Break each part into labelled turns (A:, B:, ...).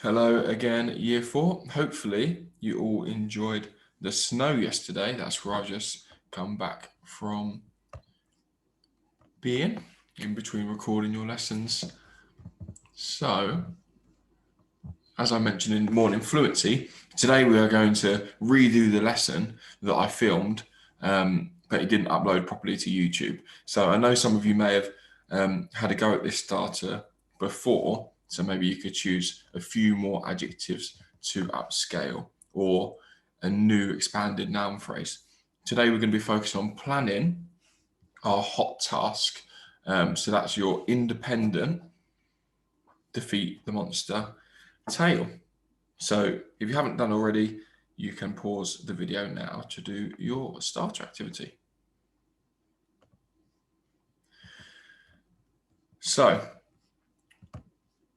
A: Hello again, year 4. Hopefully you all enjoyed the snow yesterday. That's where I've just come back from being in between recording your lessons. So, as I mentioned in Morning Fluency, today we are going to redo the lesson that I filmed, but it didn't upload properly to YouTube. So I know some of you may have had a go at this starter before, so maybe you could choose a few more adjectives to upscale or a new expanded noun phrase. Today we're going to be focused on planning our hot task. So that's your independent defeat the monster tail. So if you haven't done already, you can pause the video now to do your starter activity. So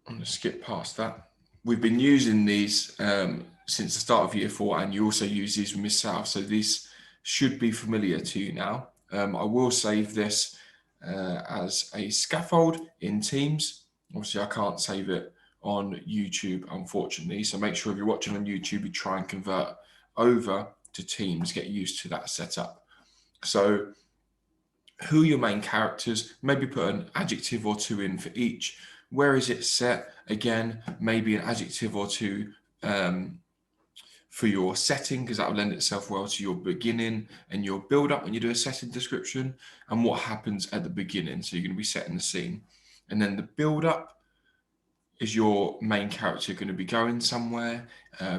A: I'm going to skip past that. We've been using these since the start of year 4, and you also use these with Miss South. So these should be familiar to you now. I will save this as a scaffold in Teams. Obviously, I can't save it on YouTube, unfortunately. So make sure if you're watching on YouTube, you try and convert over to Teams, get used to that setup. So who are your main characters? Maybe put an adjective or two in for each. Where is it set? Again, maybe an adjective or two for your setting, because that will lend itself well to your beginning and your build up when you do a setting description, and what happens at the beginning. So you're going to be setting the scene. And then the build up is your main character going to be going somewhere.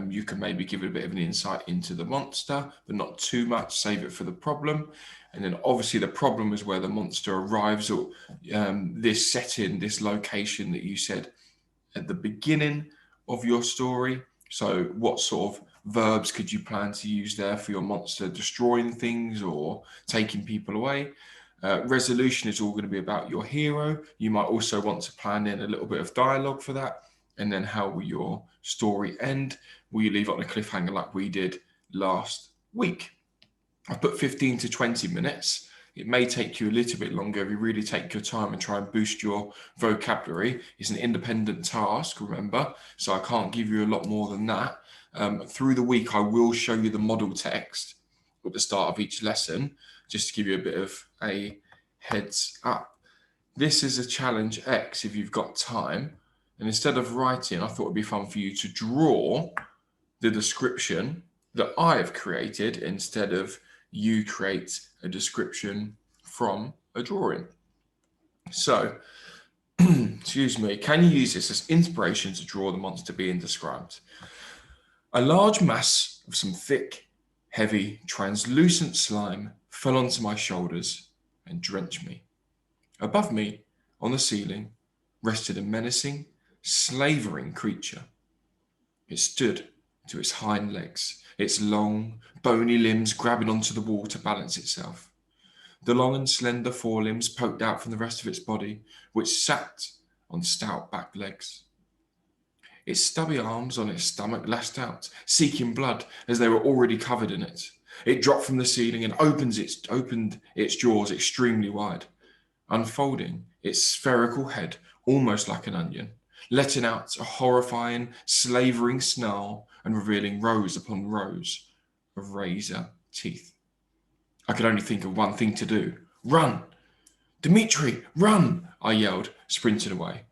A: You can maybe give it a bit of an insight into the monster, but not too much. Save it for the problem. And then obviously the problem is where the monster arrives at this setting, this location that you said at the beginning of your story. So what sort of verbs could you plan to use there for your monster destroying things or taking people away? Resolution is all going to be about your hero. You might also want to plan in a little bit of dialogue for that. And then how will your story end? Will you leave it on a cliffhanger like we did last week? I've put 15 to 20 minutes. It may take you a little bit longer if you really take your time and try and boost your vocabulary. It's an independent task, remember, so I can't give you a lot more than that. Through the week, I will show you the model text at the start of each lesson, just to give you a bit of a heads up. This is a challenge X if you've got time. And instead of writing, I thought it'd be fun for you to draw the description that I've created instead of you create a description from a drawing. So, excuse me, can you use this as inspiration to draw the monster being described? A large mass of some thick, heavy, translucent slime fell onto my shoulders and drenched me. Above me, on the ceiling, rested a menacing, slavering creature. It stood to its hind legs, its long, bony limbs grabbing onto the wall to balance itself. The long and slender forelimbs poked out from the rest of its body, which sat on stout back legs. Its stubby arms on its stomach lashed out, seeking blood as they were already covered in it. It dropped from the ceiling and opened its jaws extremely wide, unfolding its spherical head almost like an onion, letting out a horrifying, slavering snarl and revealing rows upon rows of razor teeth. I could only think of one thing to do. Run! Dimitri, run! I yelled, sprinting away.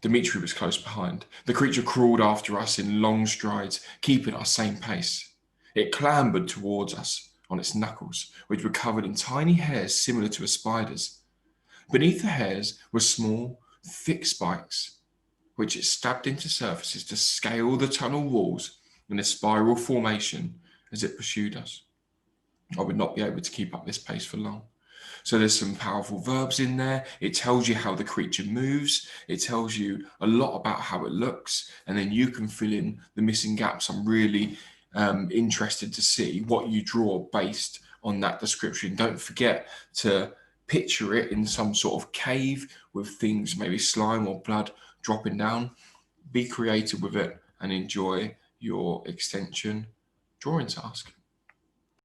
A: Dimitri was close behind. The creature crawled after us in long strides, keeping our same pace. It clambered towards us on its knuckles, which were covered in tiny hairs similar to a spider's. Beneath the hairs were small, thick spikes, which it stabbed into surfaces to scale the tunnel walls in a spiral formation as it pursued us. I would not be able to keep up this pace for long. So there's some powerful verbs in there. It tells you how the creature moves. It tells you a lot about how it looks. And then you can fill in the missing gaps. I'm really interested to see what you draw based on that description. Don't forget to picture it in some sort of cave with things, maybe slime or blood dropping down. Be creative with it and enjoy your extension drawing task.